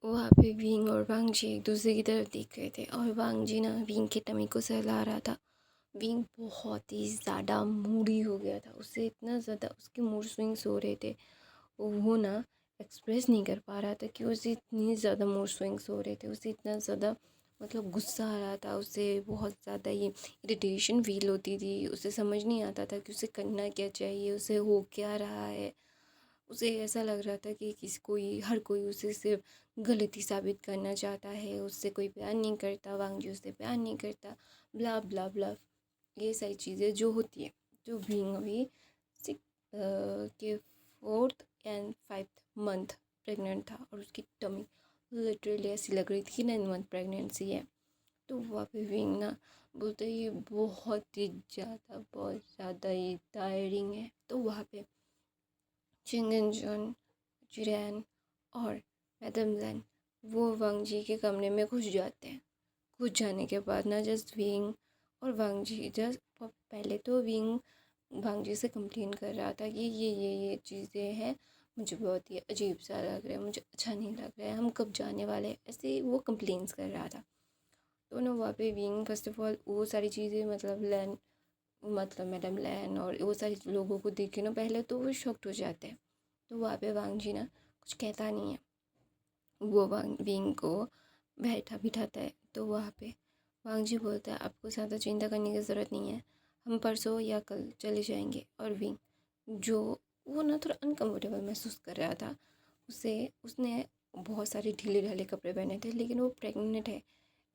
वहाँ पे विंग और वांग जी एक दूसरे की तरफ देख रहे थे और वांग जी ना विंग के टमी को सहला रहा था। विंग बहुत ही ज़्यादा मूडी हो गया था, उससे इतना ज़्यादा उसके मूड स्विंग्स हो रहे थे। वो ना एक्सप्रेस नहीं कर पा रहा था कि उसे इतनी ज़्यादा मूड स्विंग्स हो रहे थे, उसे इतना ज़्यादा मतलब गुस्सा आ रहा था, उसे बहुत ज़्यादा ये इरिटेशन फील होती थी। उसे समझ नहीं आता था कि उसे करना क्या चाहिए, उसे हो क्या रहा है। उसे ऐसा लग रहा था कि हर कोई उसे सिर्फ गलती साबित करना चाहता है, उससे कोई प्यार नहीं करता, वांग जी उससे प्यार नहीं करता, ब्ला ब्ला ब्ला। ये सारी चीज़ें जो होती है, जो बीइंग अभी सिक्स के 4th and 5th month pregnant था और उसकी टमी लिटरली ऐसी लग रही थी कि 9 मंथ प्रेगनेंसी है। तो वहाँ पे विंग ना बोलते ये बहुत ज़्यादा ही टायरिंग है। तो वहाँ पे चिंगन जॉन, जिरैन और मैडम लैन वो वांग जी के कमरे में घुस जाते हैं। घुस जाने के बाद ना जस्ट विंग और वांग जी जस्ट पहले तो विंग वांग जी से कंप्लेन कर रहा था कि ये चीज़ें हैं, मुझे बहुत ही अजीब सा लग रहा है, मुझे अच्छा नहीं लग रहा है, हम कब जाने वाले हैं, ऐसे वो कंप्लेंट्स कर रहा था। तो ना वहाँ पे विंग फर्स्ट ऑफ ऑल वो सारी चीज़ें मतलब मैडम लैन और वो सारे लोगों को देख के ना पहले तो वो शॉक्ड हो जाते हैं। तो वहाँ पे वांग जी ना कुछ कहता नहीं है, वो वांग विंग को बैठा बिठाता है। तो वहाँ पे वांग जी बोलता है आपको ज़्यादा चिंता करने की ज़रूरत नहीं है, हम परसों या कल चले जाएंगे। और विंग जो वो ना थोड़ा अनकम्फर्टेबल महसूस कर रहा था, उसे उसने बहुत सारे ढीले ढाले कपड़े पहने थे, लेकिन वो प्रेग्नेंट है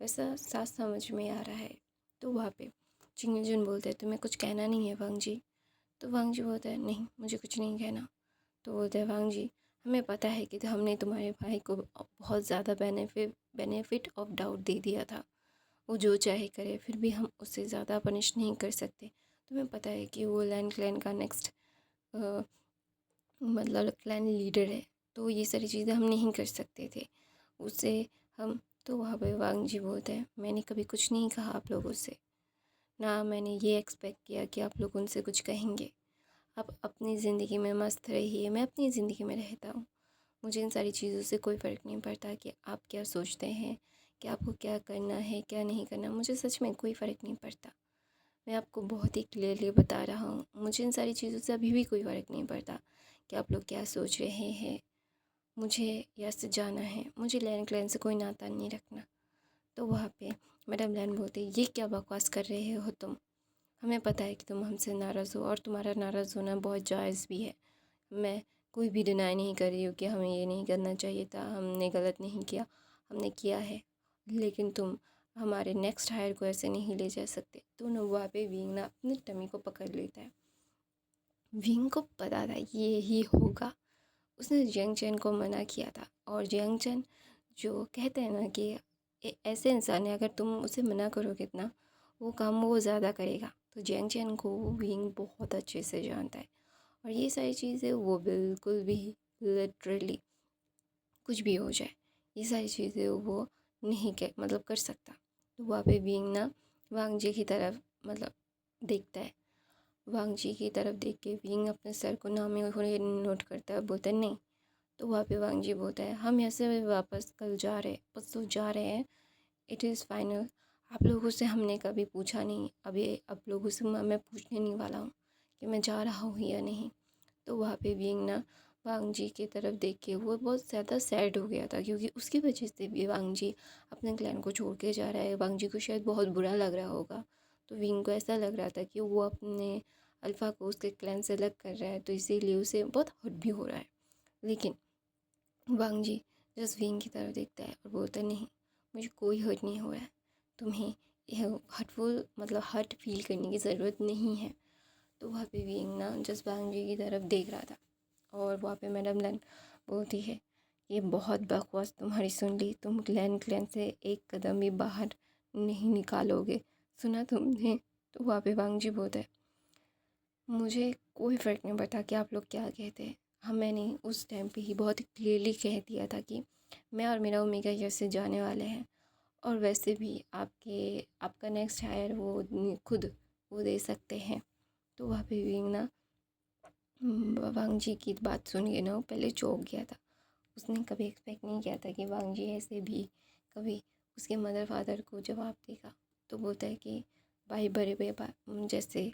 वैसा साफ समझ में आ रहा है। तो वहाँ पे चिंगजन बोलते हैं तुम्हें कुछ कहना नहीं है वांग जी। तो वांग जी बोलता है नहीं मुझे कुछ नहीं कहना। तो बोलते हैं वांग जी हमें पता है कि हमने तुम्हारे भाई को बहुत ज़्यादा बेनिफिट ऑफ डाउट दे दिया था, वो जो चाहे करे, फिर भी हम उससे ज़्यादा पनिश नहीं कर सकते। तुम्हें पता है कि वो लैंड क्लैन का नेक्स्ट मतलब क्लैन लीडर है, तो ये सारी चीज़ें हम नहीं कर सकते थे उससे हम। तो वहाँ पे वांग जी बोलते हैं मैंने कभी कुछ नहीं कहा आप लोगों से, ना मैंने ये एक्सपेक्ट किया कि आप लोग उनसे कुछ कहेंगे। आप अपनी ज़िंदगी में मस्त रहिए, मैं अपनी ज़िंदगी में रहता हूँ। मुझे इन सारी चीज़ों से कोई फ़र्क नहीं पड़ता कि आप क्या सोचते हैं, कि आपको क्या करना है क्या नहीं करना, मुझे सच में कोई फ़र्क नहीं पड़ता। मैं आपको बहुत ही क्लियरली बता रहा हूँ, मुझे इन सारी चीज़ों से अभी भी कोई फ़र्क नहीं पड़ता कि आप लोग क्या सोच रहे हैं। मुझे यहाँ से जाना है, मुझे लैन क्लैन से कोई नाता नहीं रखना। तो वहाँ पे मैडम लैन बोलते ये क्या बकवास कर रहे हो तुम, हमें पता है कि तुम हमसे नाराज़ हो और तुम्हारा नाराज़ होना बहुत जायज़ भी है। मैं कोई भी डिनाई नहीं कर रही हूँ कि हमें ये नहीं करना चाहिए था, हमने गलत नहीं किया, हमने किया है, लेकिन तुम हमारे नेक्स्ट हायर को ऐसे नहीं ले जा सकते। तो ना वहाँ पे विंग ना अपनी टमी को पकड़ लेता है। विंग को पता था ये ही होगा, उसने जियांग चैन को मना किया था। और जियांग चैन जो कहते हैं ना कि ऐसे इंसान है अगर तुम उसे मना करोगे इतना, वो काम वो ज़्यादा करेगा। तो जियांग चैन को विंग बहुत अच्छे से जानता है और ये सारी चीज़ें वो बिल्कुल भी लिटरली कुछ भी हो जाए ये सारी चीज़ें वो नहीं मतलब कर सकता। तो वहाँ पे बीइंग ना वांग जी की तरफ मतलब देखता है, वांग जी की तरफ देख के बीइंग अपने सर को नामे हुए नोट करता है, बोलता है नहीं। तो वहाँ पे वांग जी बोलता है हम यहाँ से वापस कल जा रहे परसों जा रहे हैं, इट इज़ फाइनल। आप लोगों से हमने कभी पूछा नहीं, अभी आप लोगों से मैं पूछने नहीं वाला हूँ कि मैं जा रहा हूँ या नहीं। तो वहाँ पे बीइंग ना वांग जी की तरफ देख के वो बहुत ज़्यादा सैड हो गया था, क्योंकि उसकी वजह से भी वांग जी अपने क्लैन को छोड़ के जा रहा है। वांग जी को शायद बहुत बुरा लग रहा होगा, तो विंग को ऐसा लग रहा था कि वो अपने अल्फ़ा को उसके क्लैन से अलग कर रहा है, तो इसीलिए उसे बहुत हर्ट भी हो रहा है। लेकिन वांग जी जस्ट विंग की तरफ देखता है और बोलता है नहीं मुझे कोई हर्ट नहीं हो रहा है, तुम्हें यह हर्टफुल मतलब हर्ट फील करने की ज़रूरत नहीं है। तो वहाँ पे विंग ना जस्ट वांग जी की तरफ देख रहा था और वहाँ पे मैडम लैन बोलती है ये बहुत बकवास तुम्हारी सुन ली, तुम क्लैन से एक कदम भी बाहर नहीं निकालोगे, सुना तुमने। तो वहाँ पे वांग जी बोलता है मुझे कोई फ़र्क नहीं पड़ता कि आप लोग क्या कहते हैं, हाँ मैंने उस टाइम पे ही बहुत क्लियरली कह दिया था कि मैं और मेरा ओमेगा यहाँ से जाने वाले हैं, और वैसे भी आपका नेक्स्ट हायर वो खुद वो दे सकते हैं। तो वहाँ पे विंग ना वांग जी की बात सुन के ना पहले चौंक गया था, उसने कभी एक्सपेक्ट नहीं किया था कि वांग जी ऐसे भी कभी उसके मदर फादर को जवाब देगा। तो बोलता है कि भाई बड़े भैया जैसे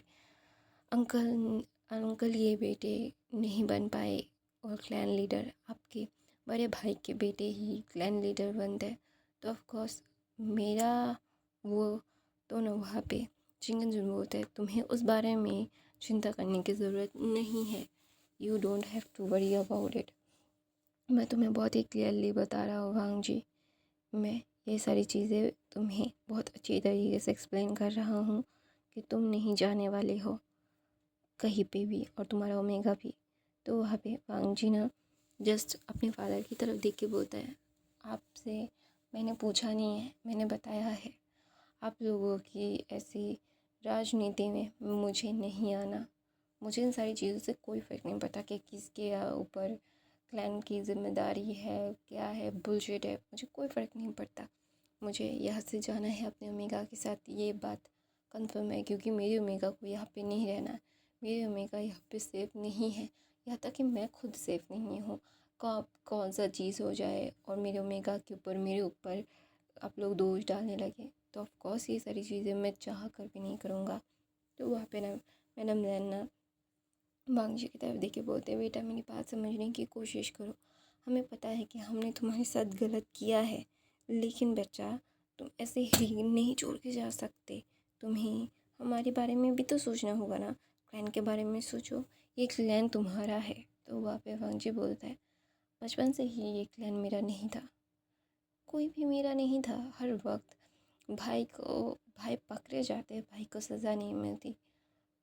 अंकल अंकल ये बेटे नहीं बन पाए और क्लैन लीडर आपके बड़े भाई के बेटे ही क्लैन लीडर बनते हैं, तो ऑफ कोर्स मेरा वो दोनों वहाँ पे चिंगन जुन बोलते हैं तुम्हें उस बारे में चिंता करने की ज़रूरत नहीं है, you don't have to worry about it. मैं तुम्हें बहुत ही क्लियरली बता रहा हूँ वांग जी, मैं ये सारी चीज़ें तुम्हें बहुत अच्छी तरीके से एक्सप्लेन कर रहा हूँ कि तुम नहीं जाने वाले हो कहीं पे भी, और तुम्हारा ओमेगा भी। तो वहाँ पे वांग जी ना जस्ट अपने फादर की तरफ देख के बोलता है आपसे मैंने पूछा नहीं है, मैंने बताया है आप लोगों की ऐसी राजनीति में मुझे नहीं आना। मुझे इन सारी चीज़ों से कोई फ़र्क नहीं पड़ता कि किसके ऊपर क्लैन की जिम्मेदारी है, क्या है, बुलशिट है, मुझे कोई फ़र्क नहीं पड़ता। मुझे यहाँ से जाना है अपने ओमेगा के साथ, ये बात कंफर्म है, क्योंकि मेरी ओमेगा को यहाँ पे नहीं रहना है। मेरी ओमेगा यहाँ पे सेफ़ नहीं है, यहाँ तक कि मैं खुद सेफ़ नहीं हूँ। कब कौन सा चीज़ हो जाए और मेरे ओमेगा के ऊपर मेरे ऊपर आप लोग दोष डालने लगे, तो ऑफ कोर्स ये सारी चीज़ें मैं चाह कर भी नहीं करूँगा। तो वहाँ पे ना मैडम नैना वांग जी की तरफ देखे बोलते हैं बेटा मेरी बात समझने की कोशिश करो, हमें पता है कि हमने तुम्हारे साथ गलत किया है, लेकिन बच्चा तुम ऐसे ही नहीं छोड़ के जा सकते, तुम्हें हमारे बारे में भी तो सोचना होगा ना, क्लैन के बारे में सोचो, ये क्लैन तुम्हारा है। तो वहाँ पे वांग जी बोलता है बचपन से ही ये क्लैन मेरा नहीं था, कोई भी मेरा नहीं था। हर वक्त भाई पकड़े जाते, भाई को सज़ा नहीं मिलती,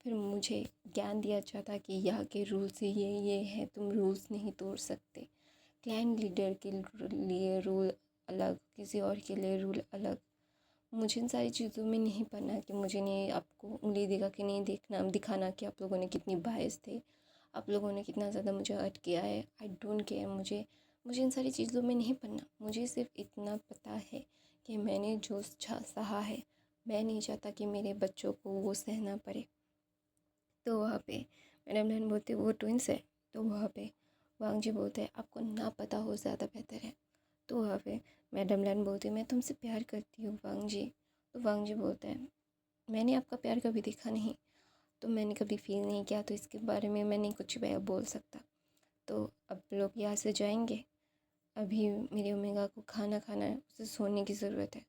फिर मुझे ज्ञान दिया जाता कि यहाँ के रूल्स ये है, तुम रूल्स नहीं तोड़ सकते। क्लैन लीडर के लिए रूल अलग, किसी और के लिए रूल अलग। मुझे इन सारी चीज़ों में नहीं पढ़ना कि मुझे नहीं आपको उंगली दिखा के नहीं दिखाना कि आप लोगों ने कितनी बायस थे, आप लोगों ने कितना ज़्यादा मुझे हर्ट किया है। आई डोंट केयर, मुझे इन सारी चीज़ों में नहीं पढ़ना। मुझे सिर्फ इतना पता है कि मैंने जो सहा है, मैं नहीं चाहता कि मेरे बच्चों को वो सहना पड़े। तो वहाँ पे मैडम लैन बोलते वो ट्विंस है। तो वहाँ पे वांग जी बोलते हैं आपको ना पता हो ज़्यादा बेहतर है। तो वहाँ पे मैडम लैन बोलती मैं तुमसे प्यार करती हूँ वांग जी। तो वांग जी बोलते हैं मैंने आपका प्यार कभी देखा नहीं, तो मैंने कभी फील नहीं किया, तो इसके बारे में मैं नहीं कुछ बोल सकता। तो अब लोग यहाँ से जाएंगे, अभी मेरी ओमेगा को खाना खाना है, उसे सोने की ज़रूरत है,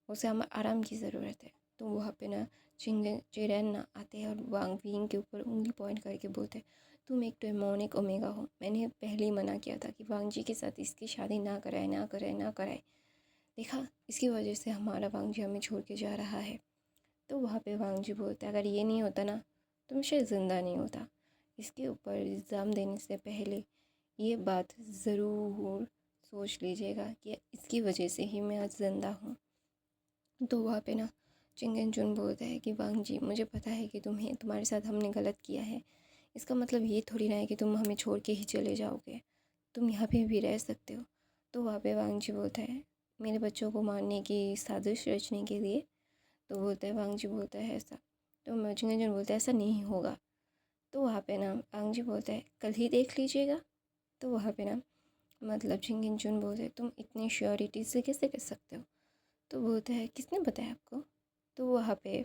उसे हमें आराम की ज़रूरत है। तो वहाँ पे ना चिरैन ना आते हैं और वांग विंग के ऊपर उंगली पॉइंट करके बोलते हैं तुम एक डेमोनिक ओमेगा हो, मैंने पहले ही मना किया था कि वांग जी के साथ इसकी शादी ना कराए ना कराए ना कराए, देखा इसकी वजह से हमारा वांग जी हमें छोड़ के जा रहा है। तो वहाँ पे वांग जी बोलते अगर ये नहीं होता ना तो मैं शायद ज़िंदा नहीं होता। इसके ऊपर इल्ज़ाम देने से पहले ये बात ज़रूर सोच लीजिएगा कि इसकी वजह से ही मैं आज ज़िंदा हूँ। तो वहाँ पे ना चिंगन चुन बोलता है कि वांग जी मुझे पता है कि तुम्हारे साथ हमने गलत किया है, इसका मतलब ये थोड़ी ना है कि तुम हमें छोड़ के ही चले जाओगे, तुम यहाँ पे भी रह सकते हो। तो वहाँ पे वांग जी बोलता है मेरे बच्चों को मारने की साजिश रचने के लिए। तो बोलता है वांग जी बोलता है ऐसा, तो चिंगन चुन बोलता है ऐसा नहीं होगा। तो वहाँ पे ना वांग जी बोलता है कल ही देख लीजिएगा। तो वहाँ पे ना मतलब चिंगन चुन बोलते हैं तुम इतनी श्योरिटी से कैसे कर सकते हो। तो बोलता है किसने बताया आपको। तो वहाँ पे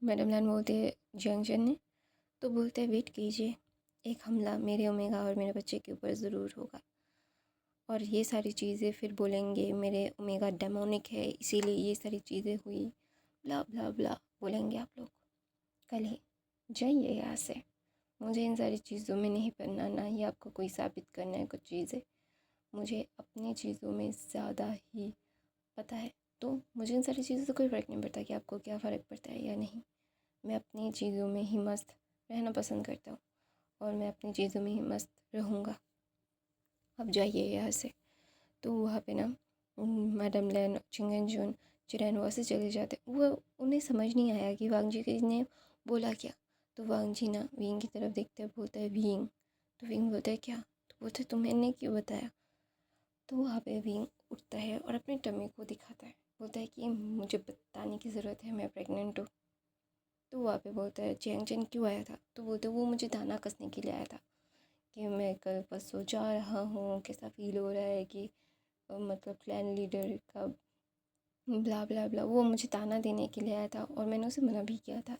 मैडम लान बोलते हैं जंक्शन ने। तो बोलते हैं वेट कीजिए, एक हमला मेरे ओमेगा और मेरे बच्चे के ऊपर ज़रूर होगा, और ये सारी चीज़ें फिर बोलेंगे मेरे ओमेगा डेमोनिक है इसीलिए ये सारी चीज़ें हुई, ब्ला ब्ला ब्ला बोलेंगे आप लोग। कल ही जाइए यहाँ से, मुझे इन सारी चीज़ों में नहीं पढ़ना, ना ही आपको कोई साबित करना है कुछ चीज़ें, मुझे अपनी चीज़ों में ज़्यादा ही पता है। तो मुझे इन सारी चीज़ों से कोई फ़र्क नहीं पड़ता कि आपको क्या फ़र्क पड़ता है या नहीं। मैं अपनी चीज़ों में ही मस्त रहना पसंद करता हूँ और मैं अपनी चीज़ों में ही मस्त रहूँगा। अब जाइए यहाँ से। तो वहाँ पे ना मैडम लैन चिंगन जुन चिरैन वहाँ से चले जाते, वो उन्हें समझ नहीं आया कि वांग जी ने बोला क्या। तो वांग जी ना विंग की तरफ देखते हैं, बोलता है विंग। तो विंग बोलता है क्या। तो बोलते तुम्हें क्यों बताया। तो वहाँ पे विंग उठता है और अपनी टमी को दिखाता है, बोलता है कि मुझे बताने की ज़रूरत है मैं प्रेग्नेंट हूँ। तो वहाँ पे बोलता है चैंग चैन क्यों आया था। तो बोलते वो मुझे दाना कसने के लिए आया था कि मैं कल परसों जा रहा हूँ, कैसा फ़ील हो रहा है कि मतलब क्लैन लीडर का ब्ला ब्ला ब्ला। वो मुझे ताना देने के लिए आया था और मैंने उसे मना भी किया था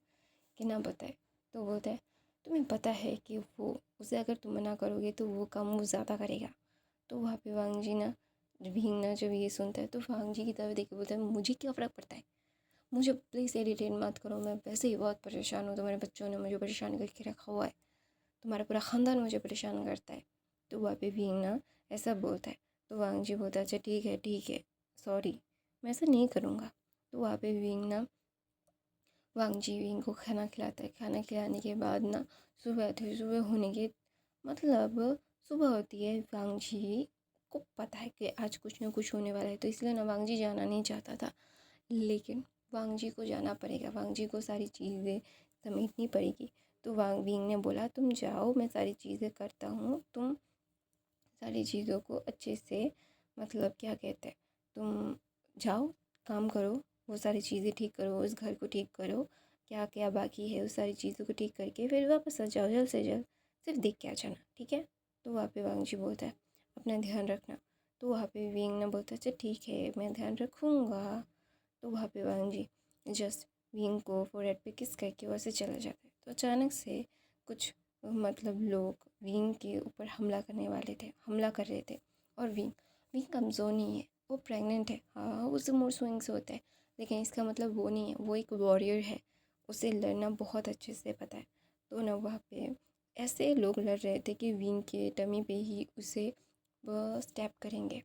कि ना बताए। तो बोलता है तुम्हें पता है कि वो उसे अगर तुम मना करोगे तो वो काम वो ज़्यादा करेगा। तो वहाँ पे वांग जी ना भींग ना जब ये सुनता है तो वांग जी की तरफ देख के बोलता है मुझे क्या फ़र्क पड़ता है, मुझे प्लीज़ इरिटेट मत करो, मैं वैसे ही बहुत परेशान हूँ, तुम्हारे बच्चों ने मुझे परेशान करके रखा हुआ है, तुम्हारा पूरा ख़ानदान मुझे परेशान करता है। तो वहाँ पे भींग ना ऐसा बोलता है। तो वांग जी बोलता है अच्छा ठीक है सॉरी, मैं ऐसा नहीं करूँगा। तो वहाँ पे भींग ना वांग जी विंग को खाना खिलाता है। खाना खिलाने के बाद ना सुबह आती है। सुबह होने के मतलब सुबह होती है, वांग जी को पता है कि आज कुछ ना कुछ होने वाला है, तो इसलिए ना वांग जी जाना नहीं चाहता था, लेकिन वांग जी को जाना पड़ेगा। वांग जी को सारी चीज़ें समेटनी पड़ेगी। तो वांग विंग ने बोला तुम जाओ, मैं सारी चीज़ें करता हूँ, तुम सारी चीज़ों को अच्छे से मतलब क्या कहते हैं, तुम जाओ काम करो, वो सारी चीज़ें ठीक करो, उस घर को ठीक करो, क्या क्या बाकी है उस सारी चीज़ों को ठीक करके फिर वापस आ जाओ जल्द से जल्द, सिर्फ देख के आ जाना, ठीक है। तो वहाँ पे वांग जी बोलता है अपना ध्यान रखना। तो वहाँ पे विंग ना बोलता है अच्छा ठीक है मैं ध्यान रखूँगा। तो वहाँ पे वांग जी जस्ट विंग को फोरहेड पे किस करके वैसे चला जाता है। तो अचानक से कुछ मतलब लोग विंग के ऊपर हमला कर रहे थे। और विंग विंग कमज़ोर नहीं है, वो प्रेग्नेंट है, हाँ उसे मूड स्विंग्स होते हैं, लेकिन इसका मतलब वो नहीं है, वो एक वॉरियर है, उसे लड़ना बहुत अच्छे से पता है। तो ना वहाँ पे ऐसे लोग लड़ रहे थे कि विंग के टमी पे ही उसे वह स्टैप करेंगे।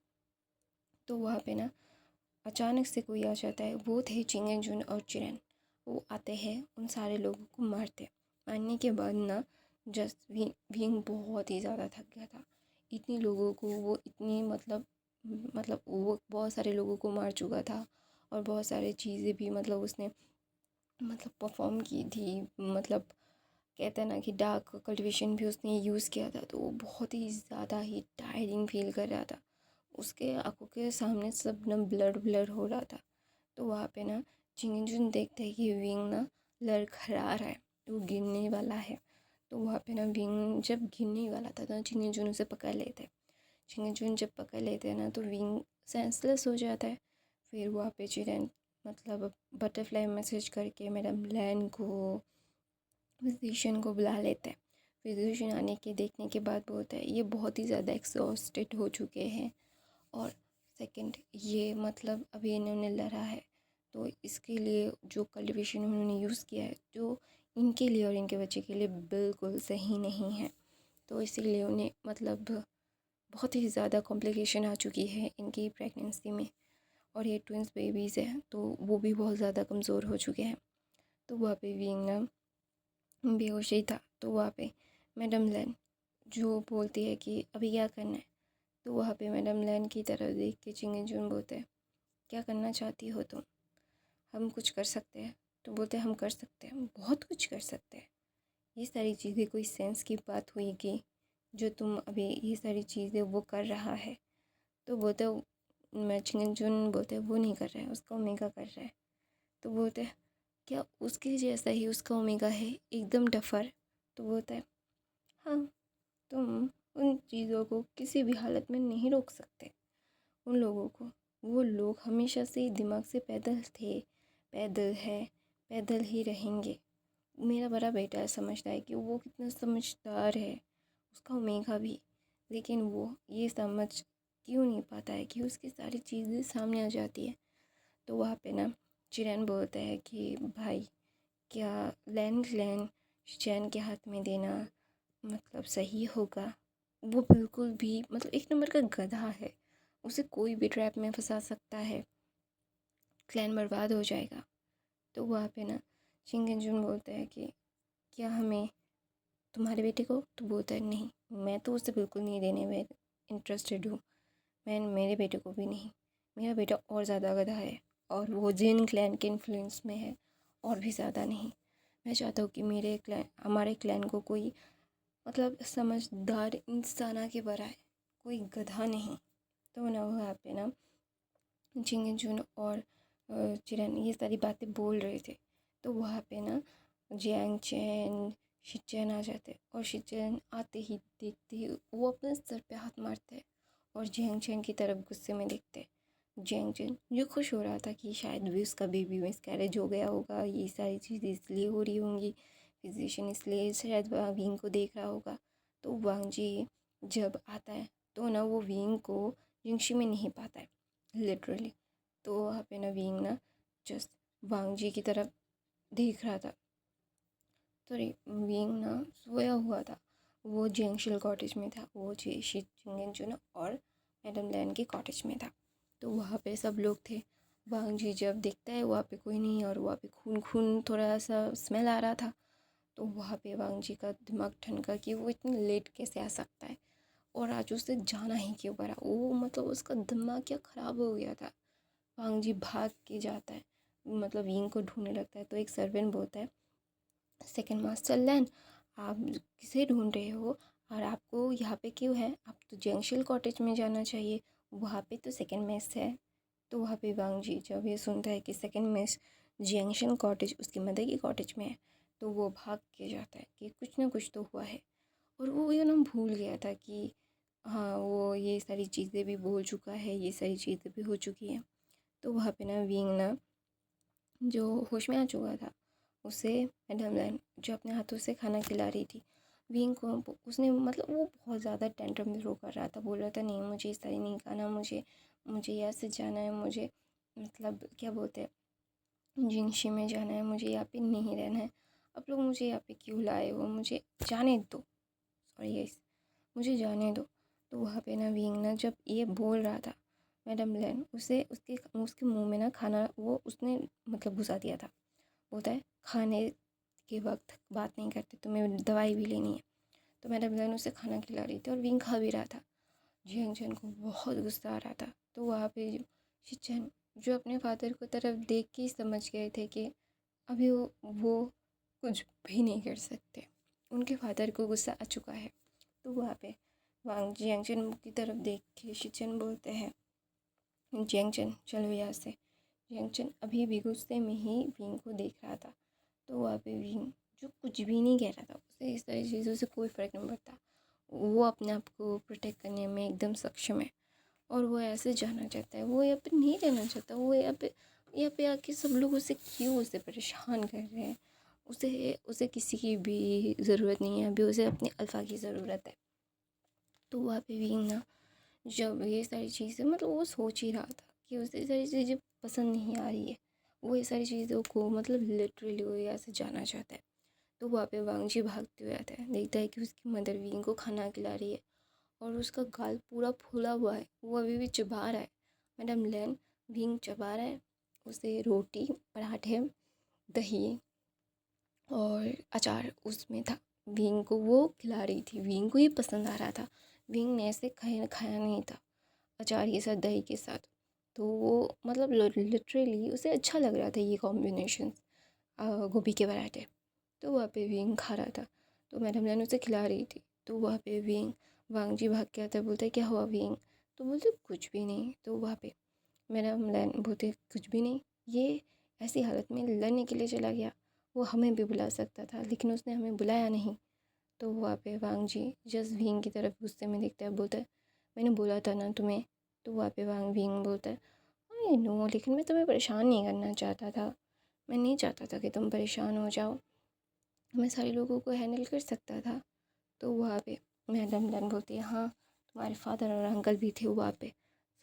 तो वहाँ पे ना अचानक से कोई आ जाता है, वो थे चिंगन जुन और चिरन। वो आते हैं, उन सारे लोगों को मारते हैं। मारने के बाद ना जस्ट विंग बहुत ही ज़्यादा थक गया था। इतने लोगों को वो इतनी मतलब वो बहुत सारे लोगों को मार चुका था और बहुत सारी चीज़ें भी मतलब उसने मतलब परफॉर्म की थी, मतलब कहते हैं ना कि डार्क कल्टिवेशन भी उसने यूज़ किया था। तो वो बहुत ही ज़्यादा ही टायरिंग फील कर रहा था, उसके आंखों के सामने सब ना ब्लर ब्लर हो रहा था। तो वहाँ पे ना चिंगजून देखते हैं कि विंग ना लड़खड़ा रहा है, वो गिरने वाला है। तो वहाँ पे ना विंग जब गिरने ही वाला था तो चिंगजून उसे पकड़ लेते हैं। चिंगजून जब पकड़ लेते हैं ना तो विंग सेंसलेस हो जाता है। फिर वहाँ पे चिरन मतलब बटरफ्लाई मैसेज करके मैडम लैन को फिजिशियन को बुला लेते हैं। फिजिशियन आने के देखने के बाद बोलता है ये बहुत ही ज़्यादा एक्सॉस्टेड हो चुके हैं और सेकंड ये मतलब अभी इन्होंने लड़ा है, तो इसके लिए जो कल्टिवेशन उन्होंने यूज़ किया है जो इनके लिए और इनके बच्चे के लिए बिल्कुल सही नहीं है। तो इसीलिए उन्हें मतलब बहुत ही ज़्यादा कॉम्प्लिकेशन आ चुकी है इनकी प्रेगनेंसी में, और ये ट्विंस बेबीज़ हैं तो वो भी बहुत ज़्यादा कमज़ोर हो चुके हैं। तो वहाँ पे विंग ना बेहोश ही था। तो वहाँ पे मैडम लैन जो बोलती है कि अभी क्या करना है। तो वहाँ पे मैडम लैन की तरफ देख के चिंगजून बोलते हैं क्या करना चाहती हो तुम, हम कुछ कर सकते हैं। तो बोलते हैं हम कर सकते हैं, बहुत कुछ कर सकते हैं। ये सारी चीज़ें कोई सेंस की बात हुई कि जो तुम अभी ये सारी चीज़ें वो कर रहा है। तो बोलते मैं चिंगजून बोलते वो नहीं कर रहा है, उसका ओमेगा कर रहा है। तो बोलते हैं क्या उसके जैसा ही उसका ओमेगा है एकदम डफर। तो बोलता है हाँ तुम उन चीज़ों को किसी भी हालत में नहीं रोक सकते, उन लोगों को, वो लोग हमेशा से दिमाग से पैदल थे, पैदल है, पैदल ही रहेंगे। मेरा बड़ा बेटा समझता है कि वो कितना समझदार है, उसका ओमेगा भी, लेकिन वो ये समझ क्यों नहीं पाता है कि उसकी सारी चीज़ें सामने आ जाती है। तो वहाँ पे ना चिरन बोलता है कि भाई क्या लैन लैन चैन के हाथ में देना मतलब सही होगा। वो बिल्कुल भी मतलब एक नंबर का गधा है, उसे कोई भी ट्रैप में फंसा सकता है, क्लैन बर्बाद हो जाएगा। तो वहाँ पे ना चिंगजून बोलता है कि क्या हमें तुम्हारे बेटे को। तो बोलता है नहीं, मैं तो उसे बिल्कुल नहीं देने में इंटरेस्टेड हूँ, मैं मेरे बेटे को भी नहीं, मेरा बेटा और ज़्यादा गधा है और वो जिन क्लैन के इन्फ्लुएंस में है और भी ज़्यादा नहीं। मैं चाहता हूँ कि मेरे क्लैन हमारे क्लैन को कोई मतलब समझदार इंसान आके बढ़ाए, कोई गधा नहीं। तो ना वहाँ पे ना चिंगजून और चिरन ये सारी बातें बोल रहे थे। तो वहाँ पे ना जियांग चैन शिनचैन आ जाते और शिनचैन आते ही देखते ही वो अपने सर पे हाथ मारते हैं और जियांग चैन की तरफ गुस्से में देखते। जियांग चैन जो खुश हो रहा था कि शायद भी उसका बेबी मिसकैरेज हो गया होगा, ये सारी चीज़ें इसलिए हो रही होंगी, फिजिशियन इसलिए शायद विंग को देख रहा होगा। तो वांग जी जब आता है तो ना वो विंग को जिंगशी में नहीं पाता है लिटरली। तो वहाँ पे ना विंग ना जस्ट वांग जी की तरफ देख रहा था। सॉरी, विंग ना सोया हुआ था, वो जेंगशिल कॉटेज में था, वो शी चिंगेंजुन और मैडम लैन के कॉटेज में था। तो वहाँ पे सब लोग थे। वांग जी जब देखता है वहाँ पे कोई नहीं और वहाँ पे खून खून थोड़ा सा स्मेल आ रहा था। तो वहाँ पे वांग जी का दिमाग ठनका कि वो इतनी लेट कैसे आ सकता है और आज उसे जाना ही क्यों पड़ा। वो मतलब उसका दिमाग क्या ख़राब हो गया था। वांग जी भाग के जाता है, मतलब विंग को ढूंढने लगता है। तो एक सर्वेंट बोलता है, सेकंड मास्टर लैन, आप किसे ढूंढ रहे हो और आपको यहाँ पे क्यों है? आप तो जंगशिल कॉटेज में जाना चाहिए, वहाँ पे तो सेकंड मेस है। तो वहाँ पे वांग जी जब ये सुनता है कि सेकंड मेस जंगशिल कॉटेज उसकी मदर की कॉटेज में है, तो वो भाग के जाता है कि कुछ ना कुछ तो हुआ है। और वो ये ना भूल गया था कि हाँ, वो ये सारी चीज़ें भी बोल चुका है, ये सारी चीज़ें भी हो चुकी हैं। तो वहाँ पे ना विंग ना जो होश में आ चुका था, उसे मैडम लैन जो अपने हाथों से खाना खिला रही थी विंग को, उसने मतलब वो बहुत ज़्यादा टेंट्रम थ्रो कर रहा था, बोल रहा था नहीं मुझे इस तरह नहीं खाना, मुझे मुझे यहाँ से जाना है, मुझे मतलब क्या बोलते हैं जिंगशी में जाना है, मुझे यहाँ पे नहीं रहना है, आप लोग मुझे यहाँ पे क्यों लाए हो, मुझे जाने दो, सॉरी गाइस, मुझे जाने दो। तो वहाँ पे ना विंग ना जब ये बोल रहा था, मैडम लैन उसे उसके उसके मुंह में ना खाना वो उसने मतलब घुसा दिया था। बोलता है खाने के वक्त बात नहीं करते, तुम्हें दवाई भी लेनी है। तो मैडम लैन उसे खाना खिला रही थी और विंग खा भी रहा था। जियांग चैन को बहुत गुस्सा आ रहा था। तो वहाँ पे शिचैन जो अपने फादर को तरफ देख के ही समझ गए थे कि अभी वो कुछ भी नहीं कर सकते, उनके फादर को गुस्सा आ चुका है। तो वहाँ पे वांग जियांगचन की तरफ देख के शिचन बोलते हैं, जियांगचन चलो यहाँ से। जियांगचन अभी भी गुस्से में ही विंग को देख रहा था। तो वहाँ पे विंग जो कुछ भी नहीं कह रहा था, उसे इस सारी चीज़ों से कोई फ़र्क नहीं पड़ता, वो अपने आप को प्रोटेक्ट करने में एकदम सक्षम है और वो ऐसे जाना चाहता है, वो यहाँ पे नहीं रहना चाहता। वो यहाँ पे आके सब लोग उसे क्यों उसे परेशान कर रहे हैं। उसे उसे किसी की भी ज़रूरत नहीं है, अभी उसे अपने अल्फ़ा की ज़रूरत है। तो वहाँ पे भी ना जब ये सारी चीज़ें मतलब वो सोच ही रहा था कि उसे ये सारी चीज़ें पसंद नहीं आ रही है, वो ये सारी चीज़ों को मतलब लिटरली वो यहाँ से जाना चाहता है। तो वहाँ पे वांग जी भागते हुए आता है, देखता है कि उसकी मदर विंग को खाना खिला रही है और उसका गाल पूरा फूला हुआ है, वो अभी भी चबा रहा है। मैडम लैन विंग चबा रहा है, उसे रोटी पराठे दही और अचार उसमें था, विंग को वो खिला रही थी, विंग को ये पसंद आ रहा था। विंग ने ऐसे खाया खाया नहीं था अचार के साथ दही के साथ। तो वो मतलब लिटरली उसे अच्छा लग रहा था ये कॉम्बिनेशन, गोभी के पराठे। तो वहाँ पे विंग खा रहा था, तो मैडम लैन उसे खिला रही थी। तो वहाँ पे विंग वांग जी भाग के आता है, बोलता है क्या हुआ विंग? तो बोलते कुछ भी नहीं। तो वहाँ पे मैडम लैन बोलते कुछ भी नहीं, ये ऐसी हालत में लड़ने के लिए चला गया, वो हमें भी बुला सकता था लेकिन उसने हमें बुलाया नहीं। तो वहाँ पे वांग जी जस्ट विंग की तरफ गुस्से में देखता है, बोलता है मैंने बोला था ना तुम्हें। तो वहाँ पे वांग विंग बोलता है आई नो, लेकिन मैं तुम्हें परेशान नहीं करना चाहता था, मैं नहीं चाहता था कि तुम परेशान हो जाओ, मैं सारे लोगों को हैंडल कर सकता था। तो वहाँ पे मैडम लैन बोलती है हाँ, तुम्हारे फादर और अंकल भी थे वहाँ पे,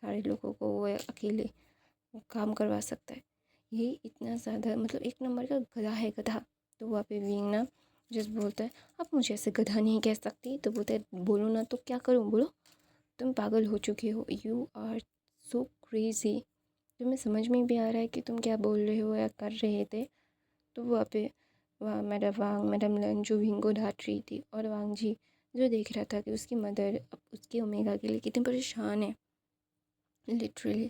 सारे लोगों को वो अकेले काम करवा सकता है, ये इतना ज़्यादा मतलब एक नंबर का गधा है गधा। तो वहाँ पे विंग ना जस्ट बोलता है आप मुझे ऐसे गधा नहीं कह सकती। तो बोलते है बोलो ना तो क्या करूँ, बोलो तुम पागल हो चुके हो, यू आर सो क्रेज़ी, तुम्हें समझ में भी आ रहा है कि तुम क्या बोल रहे हो या कर रहे थे। तो वहाँ पे वहाँ मैडम लन जो विंग को डांट रही थी और वांग जी जो देख रहा था कि उसकी मदर अब उसके ओमेगा के लिए कितनी परेशान है, लिटरली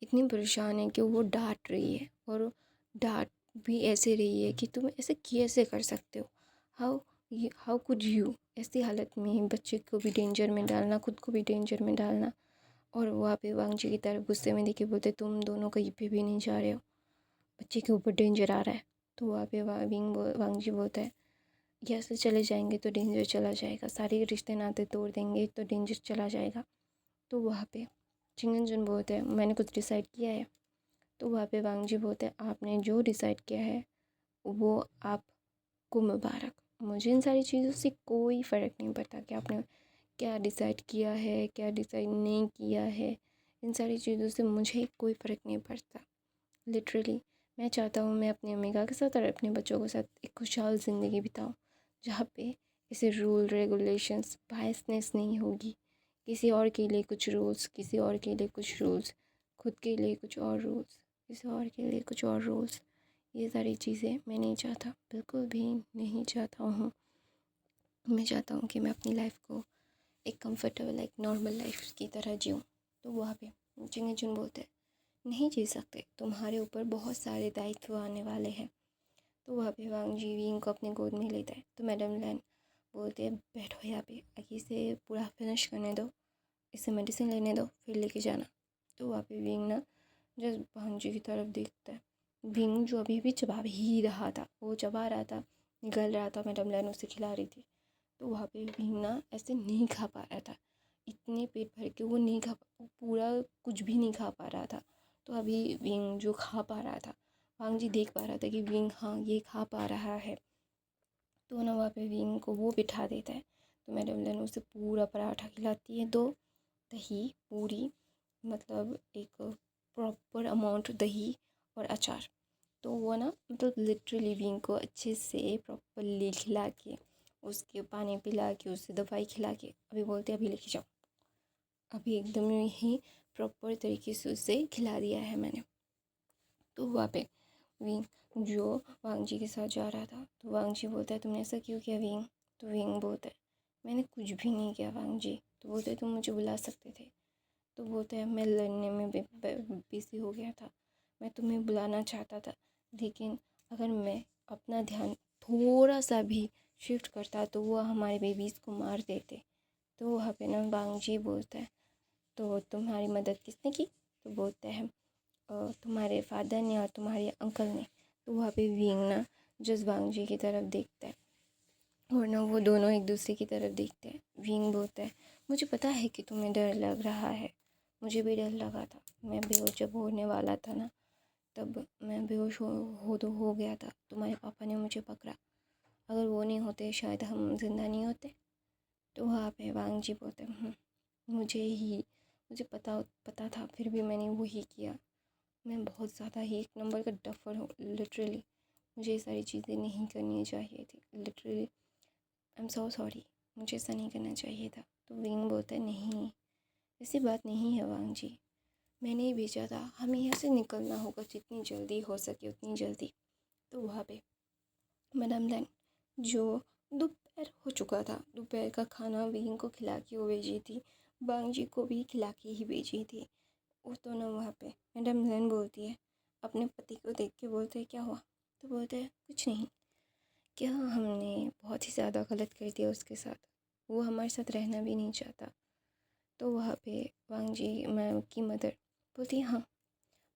इतनी परेशान है कि वो डांट रही है और डांट भी ऐसे रही है कि तुम ऐसे कैसे कर सकते हो, हाउ कुड यू, ऐसी हालत में बच्चे को भी डेंजर में डालना, खुद को भी डेंजर में डालना। और वहाँ पे वांग जी की तरफ गुस्से में देखे बोलते तुम दोनों कहीं पे भी नहीं जा रहे हो, बच्चे के ऊपर डेंजर आ रहा है। तो वहाँ पे वांग जी बोलता है यहाँ से चले जाएंगे तो डेंजर चला जाएगा, सारे रिश्ते नाते तोड़ देंगे तो डेंजर चला जाएगा। तो वहाँ पे चिंगन जुन बोलते हैं मैंने कुछ डिसाइड किया है। तो वहाँ पे वांग जी बोलते हैं आपने जो डिसाइड किया है वो आपको मुबारक। मुझे इन सारी चीज़ों से कोई फ़र्क नहीं पड़ता कि आपने क्या डिसाइड किया है क्या डिसाइड नहीं किया है। इन सारी चीज़ों से मुझे कोई फ़र्क नहीं पड़ता। लिटरली मैं चाहता हूँ मैं अपनी अम्मिका के साथ और अपने बच्चों के साथ एक खुशहाल ज़िंदगी बिताऊँ, जहाँ पे इसे रूल रेगुलेशंस बायसनेस नहीं होगी। किसी और के लिए कुछ रूल्स, किसी और के लिए कुछ रूल्स, खुद के लिए कुछ और रूल्स, किसी और के लिए कुछ और रूल्स। ये सारी चीज़ें मैं नहीं चाहता, बिल्कुल भी नहीं चाहता हूँ। मैं चाहता हूँ कि मैं अपनी लाइफ को एक कंफर्टेबल एक नॉर्मल लाइफ की तरह जीऊँ। तो वहाँ पे जिंगे जुन बोलते हैं नहीं जी सकते, तुम्हारे ऊपर बहुत सारे दायित्व आने वाले हैं। तो वहाँ पे वांग जी विंग को अपनी गोद में लेता है। तो मैडम लैन बोलते हैं बैठो यहाँ पे, आगे इसे पूरा फिनिश करने दो, इसे मेडिसिन लेने दो फिर लेके जाना। तो वहाँ पे विंग ना जस्ट वांग जी की तरफ देखता है। विंग जो अभी भी चबा ही रहा था, वो चबा रहा था, निगल रहा था, मैडम लैन उसे खिला रही थी। तो वहाँ पे विंग ना ऐसे नहीं खा पा रहा था, इतने पेट भर के वो नहीं खा वो पूरा कुछ भी नहीं खा पा रहा था। तो अभी विंग जो खा पा रहा था, वांग जी देख पा रहा था कि विंग हाँ ये खा पा रहा है। तो ना वहाँ पे विंग को वो बिठा देता है। तो मैडम लेन उसे पूरा पराठा खिलाती है, 2 दही पूरी, मतलब एक प्रॉपर अमाउंट दही और अचार। तो वो ना मतलब लिटरली विंग को अच्छे से प्रॉपरली खिला के, उसके पानी पिला के, उसे दवाई खिला के अभी बोलते अभी लेके जाओ। अभी एकदम ही प्रॉपर तरीके से उसे खिला दिया है मैंने। तो वहाँ पे विंग जो वांग जी के साथ जा रहा था, तो वांग जी बोलता है तुमने ऐसा क्यों किया विंग। तो विंग बोलता है मैंने कुछ भी नहीं किया वांग जी। तो बोलते हैं तुम मुझे बुला सकते थे। तो बोलते हैं मैं लड़ने में बिजी हो गया था, मैं तुम्हें बुलाना चाहता था, लेकिन अगर मैं अपना ध्यान थोड़ा सा भी शिफ्ट करता तो वो हमारे बेबीज़ को मार देते। तो वहाँ पे ना वांग जी बोलता है तो तुम्हारी मदद किसने की। तो बोलते हैं तुम्हारे फादर ने और तुम्हारे अंकल ने। तो वहाँ पे विंग ना जसवांग जी की तरफ देखता है और ना वो दोनों एक दूसरे की तरफ देखते हैं। विंग बोलता है मुझे पता है कि तुम्हें डर लग रहा है, मुझे भी डर लगा था। मैं बेहोश जब होने वाला था ना, तब मैं बेहोश हो तो हो गया था, तुम्हारे पापा ने मुझे पकड़ा, अगर वो नहीं होते शायद हम जिंदा नहीं होते। तो वहाँ पे वांग जी बोलते हैं मुझे पता था, फिर भी मैंने वही किया। मैं बहुत ज़्यादा ही एक नंबर का डफर हूँ लिटरली, मुझे ये सारी चीज़ें नहीं करनी चाहिए थी। Literally I am so sorry, मुझे ऐसा नहीं करना चाहिए था। तो विंग बोलता है नहीं ऐसी बात नहीं है वांग जी, मैंने ही भेजा था, हमें यहाँ से निकलना होगा जितनी जल्दी हो सके उतनी जल्दी। तो वहाँ पे मैडम लैन जो दोपहर हो चुका था, दोपहर का खाना विंग को खिला के वो भेजी थी, वांग जी को भी खिला के ही भेजी थी। वो तो ना वहाँ पे मैडम लैन बोलती है अपने पति को देख के बोलते हैं क्या हुआ। तो बोलते हैं कुछ नहीं, क्या हमने बहुत ही ज़्यादा गलत कर दिया उसके साथ, वो हमारे साथ रहना भी नहीं चाहता। तो वहाँ पे वांग जी मैम की मदर बोलती है हाँ,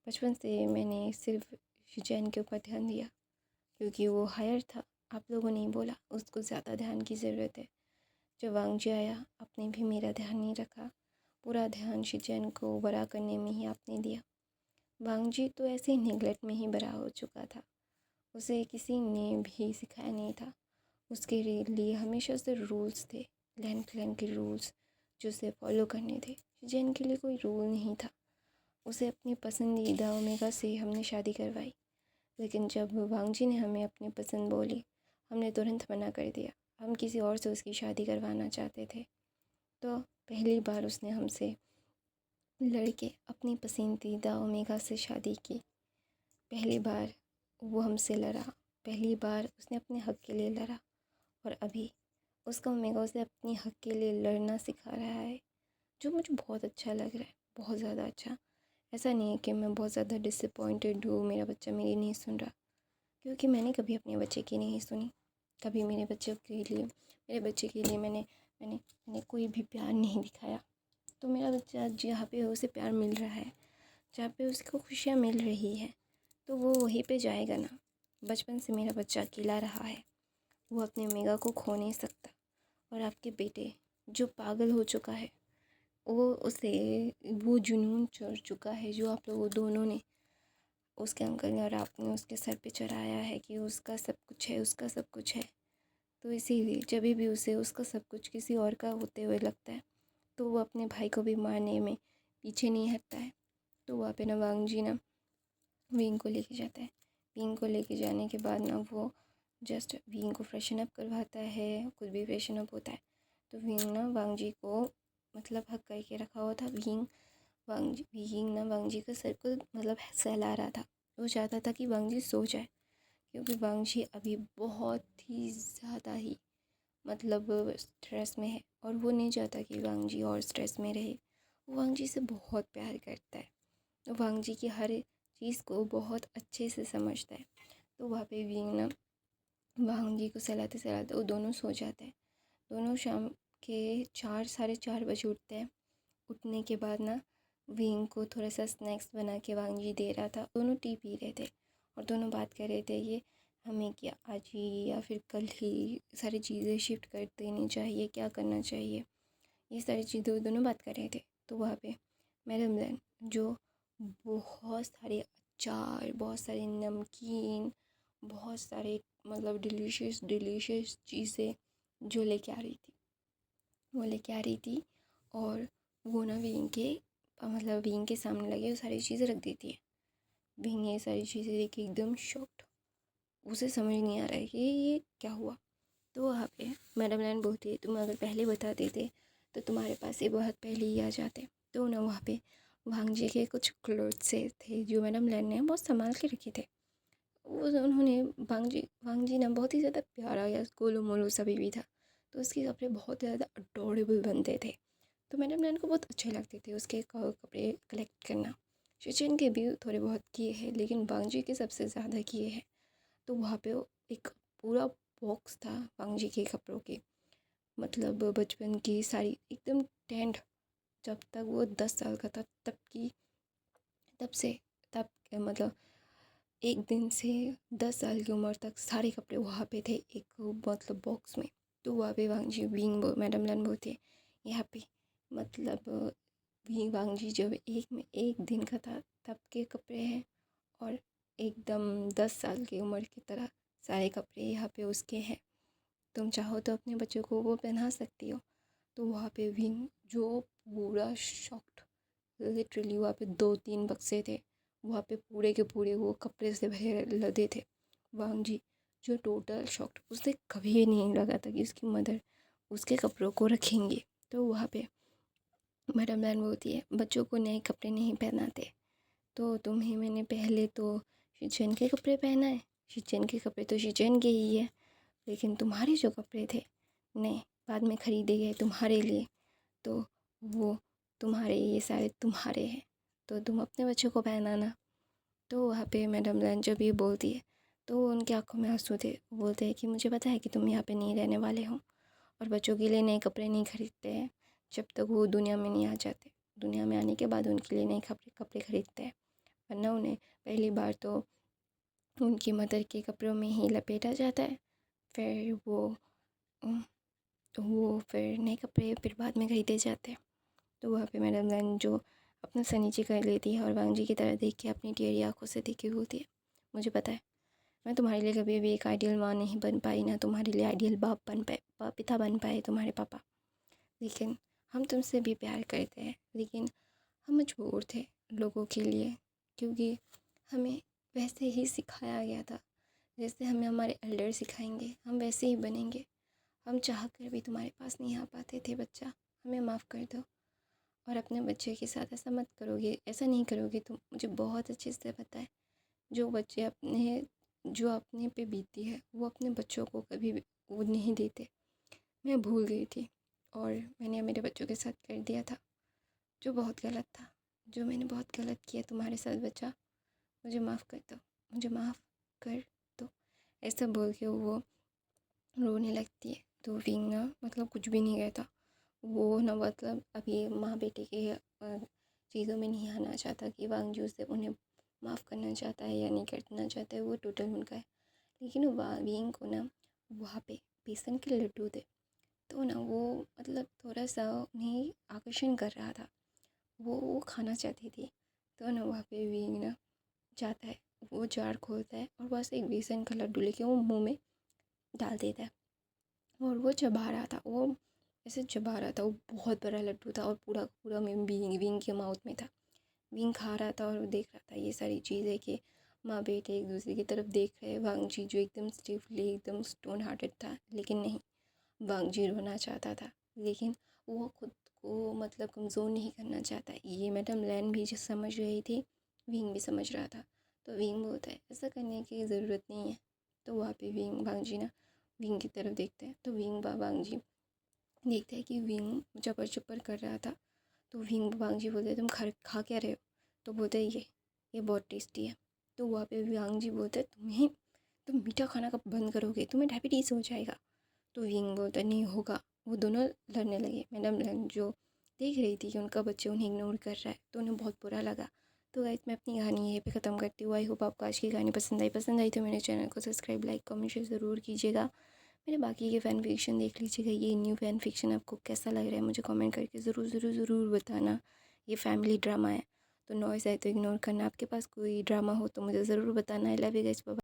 बचपन से मैंने सिर्फ शिजैन के ऊपर ध्यान दिया क्योंकि वो हायर था, आप लोगों ने ही बोला उसको ज़्यादा ध्यान की ज़रूरत है। जब वांग जी आया आपने भी मेरा ध्यान नहीं रखा, पूरा ध्यान शिजैन को बड़ा करने में ही आपने दिया। वांग जी तो ऐसे ही नेगलेक्ट में ही बड़ा हो चुका था, उसे किसी ने भी सिखाया नहीं था। उसके लिए हमेशा से रूल्स थे, लैन क्लैन के रूल्स जो उसे फॉलो करने थे। जैन के लिए कोई रूल नहीं था। उसे अपनी पसंदीदा ओमेगा से हमने शादी करवाई, लेकिन जब वांग जी ने हमें अपनी पसंद बोली हमने तुरंत मना कर दिया। हम किसी और से उसकी शादी करवाना चाहते थे। तो पहली बार उसने हमसे लड़के अपनी पसंदीदा ओमेगा से शादी की। पहली बार वो हमसे लड़ा, पहली बार उसने अपने हक़ के लिए लड़ा, और अभी उसका ओमेगा उसे अपनी हक़ के लिए लड़ना सिखा रहा है, जो मुझे बहुत अच्छा लग रहा है, बहुत ज़्यादा अच्छा। ऐसा नहीं है कि मैं बहुत ज़्यादा डिसअपॉइंटेड हूँ मेरा बच्चा मेरी नहीं सुन रहा, क्योंकि मैंने कभी अपने बच्चे की नहीं सुनी। कभी मेरे बच्चे के लिए मैंने कोई भी प्यार नहीं दिखाया। तो मेरा बच्चा जहाँ पे उसे प्यार मिल रहा है, जहाँ पे उसको खुशियाँ मिल रही है, तो वो वहीं पे जाएगा ना। बचपन से मेरा बच्चा अकेला रहा है, वो अपने मेगा को खो नहीं सकता। और आपके बेटे जो पागल हो चुका है, उसे वो जुनून चढ़ चुका है जो आप लोगों दोनों ने, उसके अंकल ने और आपने उसके सर पे चढ़ाया है कि उसका सब कुछ है, उसका सब कुछ है। तो इसीलिए जब भी उसे उसका सब कुछ किसी और का होते हुए लगता है तो वो अपने भाई को भी मारने में पीछे नहीं हटता है। तो वहाँ पे ना वांगजी ना विंग को लेके जाता है। विंग को लेके जाने के बाद ना वो जस्ट विंग को फ्रेशन अप करवाता है, खुद भी फ्रेशन अप होता है। तो विंग ना वांगजी को मतलब हक करके रखा हुआ था। विंग ना वांगजी का सर को मतलब सहला रहा था। वो चाहता था कि वांगजी सो जाए, क्योंकि वांगजी अभी बहुत ही ज़्यादा ही मतलब स्ट्रेस में है और वो नहीं चाहता कि वांगजी और स्ट्रेस में रहे। वो वांगजी से बहुत प्यार करता है, वांगजी की हर चीज़ को बहुत अच्छे से समझता है। तो वहाँ पे विंग ना वांगजी को सहलाते सहलाते वो दोनों सो जाते हैं। दोनों शाम के 4 साढ़े 4 बजे उठते हैं। उठने के बाद ना विंग को थोड़ा सा स्नैक्स बना के वांगजी दे रहा था। दोनों टी पी रहे थे और दोनों बात कर रहे थे ये हमें क्या आज ही या फिर कल ही सारी चीज़ें शिफ्ट कर देनी चाहिए, क्या करना चाहिए, ये सारी चीज़ें दोनों बात कर रहे थे। तो वहाँ पे मैडम लैन जो बहुत सारे अचार, बहुत सारे नमकीन, बहुत सारे मतलब डिलीशियस डिलीशियस चीज़ें जो लेके आ रही थी, वो लेके आ रही थी। और वो ना विंग के मतलब विंग के सामने लगे वो सारी चीज़ें रख देती है। विंग ये सारी चीज़ें देख के एकदम शॉक्ड, उसे समझ नहीं आ रहा है कि ये क्या हुआ। तो वहाँ पे मैडम लैन बोलती है तुम अगर पहले बता देते तो तुम्हारे पास ये बहुत पहले ही आ जाते। तो ना वहाँ पे वांगजी के कुछ क्लोथ्स से थे जो मैडम लैन ने बहुत संभाल के रखे थे। वो उन्होंने वांगजी ना बहुत ही ज़्यादा प्यारा या गोलू मोलू सभी भी था, तो उसके कपड़े बहुत ज़्यादा अडोरेबल बनते थे। तो मैडम लैन को बहुत अच्छे लगते थे उसके कपड़े कलेक्ट करना। शिचिन के भी थोड़े बहुत किए हैं लेकिन वांगजी के सबसे ज़्यादा किए हैं। तो वहाँ पे एक पूरा बॉक्स था वांगजी के कपड़ों के, मतलब बचपन की सारी एकदम टेंथ, जब तक वो 10 साल का था तब से तब मतलब एक दिन से 10 साल की उम्र तक सारे कपड़े वहाँ पे थे एक मतलब बॉक्स में। तो वहाँ पे वांगजी विंग मैडम लान बोलते हैं यहाँ पे मतलब विंग वांगजी जब एक दिन का था तब के कपड़े हैं और एकदम 10 साल की उम्र की तरह सारे कपड़े यहाँ पे उसके हैं। तुम चाहो तो अपने बच्चों को वो पहना सकती हो। तो वहाँ पे विंग जो पूरा शॉक्ड, लिटरली वहाँ पे 2-3 बक्से थे, वहाँ पे पूरे के पूरे वो कपड़े से भरे लदे थे। वांगजी जो टोटल शॉक्ड, उसे कभी नहीं लगा था कि उसकी मदर उसके कपड़ों को रखेंगे। तो वहाँ पे मैडम लाइन बोलती है बच्चों को नए कपड़े नहीं पहनाते। तो तुम्हें मैंने पहले तो शिचेन के कपड़े पहनाए, शिचेन के कपड़े तो शिचेन के ही है, लेकिन तुम्हारे जो कपड़े थे नए बाद में ख़रीदे गए तुम्हारे लिए, तो वो तुम्हारे ये सारे तुम्हारे हैं, तो तुम अपने बच्चों को पहनाना। तो वहाँ पे मैडम लैन जब ये बोलती है तो उनकी आंखों में आंसू थे। वो बोलते हैं कि मुझे पता है कि तुम यहाँ पे नहीं रहने वाले हो और बच्चों के लिए नए कपड़े नहीं खरीदते हैं जब तक वो दुनिया में नहीं आ जाते। दुनिया में आने के बाद उनके लिए नए कपड़े खरीदते हैं, वरना उन्हें पहली बार तो उनकी मदर के कपड़ों में ही लपेटा जाता है, फिर वो फिर नए कपड़े फिर बाद में खरीदे जाते हैं। तो वहाँ पे मैडम लाइन जो अपना सर नीचे कर लेती है और वांगजी की तरह देख के अपनी टेढ़ी आँखों से देख के बोलती है मुझे पता है मैं तुम्हारे लिए कभी भी एक आइडियल माँ नहीं बन पाई, ना तुम्हारे लिए आइडियल बाप बन पाए, पिता बन पाए तुम्हारे पापा, लेकिन हम तुमसे भी प्यार करते हैं। लेकिन हम मजबूर थे लोगों के लिए, क्योंकि हमें वैसे ही सिखाया गया था जैसे हमें हमारे एल्डर सिखाएंगे हम वैसे ही बनेंगे। हम चाह कर भी तुम्हारे पास नहीं आ पाते थे बच्चा, हमें माफ़ कर दो। और अपने बच्चे के साथ ऐसा मत करोगे, ऐसा नहीं करोगे तुम, मुझे बहुत अच्छे से पता है। जो बच्चे जो अपने पे बीतती है वो अपने बच्चों को कभी भी वो नहीं देते। मैं भूल गई थी और मैंने मेरे बच्चों के साथ कर दिया था जो बहुत गलत था, जो मैंने बहुत गलत किया तुम्हारे साथ बच्चा, मुझे माफ़ कर दो, मुझे माफ़ कर दो। ऐसा बोल के वो रोने लगती है। तो विंग ना मतलब कुछ भी नहीं कहता, वो ना मतलब अभी माँ बेटे के चीज़ों में नहीं आना चाहता कि वांगजू से उन्हें माफ़ करना चाहता है या नहीं करना चाहता है, वो टोटल उनका है। लेकिन विंग को ना वहाँ पे बेसन के लड्डू थे। तो ना वो मतलब थोड़ा-सा उन्हें आकर्षण कर रहा था। वो खाना चाहती थी। तो ना वहाँ पे विंग ना जाता है, वो जार खोलता है और वहाँ से एक बेसन का लड्डू लेके वो मुँह में डाल देता है और वो चबा रहा था। वो ऐसे चबा रहा था, वो बहुत बड़ा लड्डू था और पूरा का पूरा में विंग विंग के माउथ में था। विंग खा रहा था और देख रहा था ये सारी चीज़ें कि माँ बेटे एक दूसरे की तरफ देख रहे हैं। वांगजी जो एकदम स्टिफली एकदम स्टोन हार्टेड था, लेकिन नहीं, वांगजी रोना चाहता था, लेकिन वो खुद को मतलब कमज़ोर नहीं करना चाहता। ये मैडम लैन भी जो समझ रही थी, विंग भी समझ रहा था। तो विंग बोलता है ऐसा करने की ज़रूरत नहीं है। तो वहाँ पे विंग वांगजी ना विंग की तरफ देखते हैं। तो विंग वांगजी देखते हैं कि विंग चपर चपर कर रहा था। तो विंग वांगजी बोलते तुम खा क्या रहे हो? तो बोलते ये बहुत टेस्टी है। तो वहाँ पे वांगजी बोलते तुम मीठा खाना कब बंद करोगे, तुम्हें डायबिटीज़ हो जाएगा। तो विंग बोलता नहीं होगा। वो दोनों लड़ने लगे। मैडम लन जो देख रही थी कि उनका बच्चा उन्हें इग्नोर कर रहा है, तो उन्हें बहुत बुरा लगा। तो गाइस मैं अपनी कहानी यहीं पे ख़त्म करती हूँ। आई होप आपको आज की कहानी पसंद आई तो मेरे चैनल को सब्सक्राइब, लाइक, कमेंट, शेयर ज़रूर कीजिएगा। मेरे बाकी के फ़ैन फिक्शन देख लीजिएगा। ये न्यू फ़ैन फिक्शन आपको कैसा लग रहा है मुझे कमेंट करके ज़रूर बताना। ये फैमिली ड्रामा है, तो नॉइज़ आए तो इग्नोर करना। आपके पास कोई ड्रामा हो तो मुझे ज़रूर बताना। I love you guys. Bye.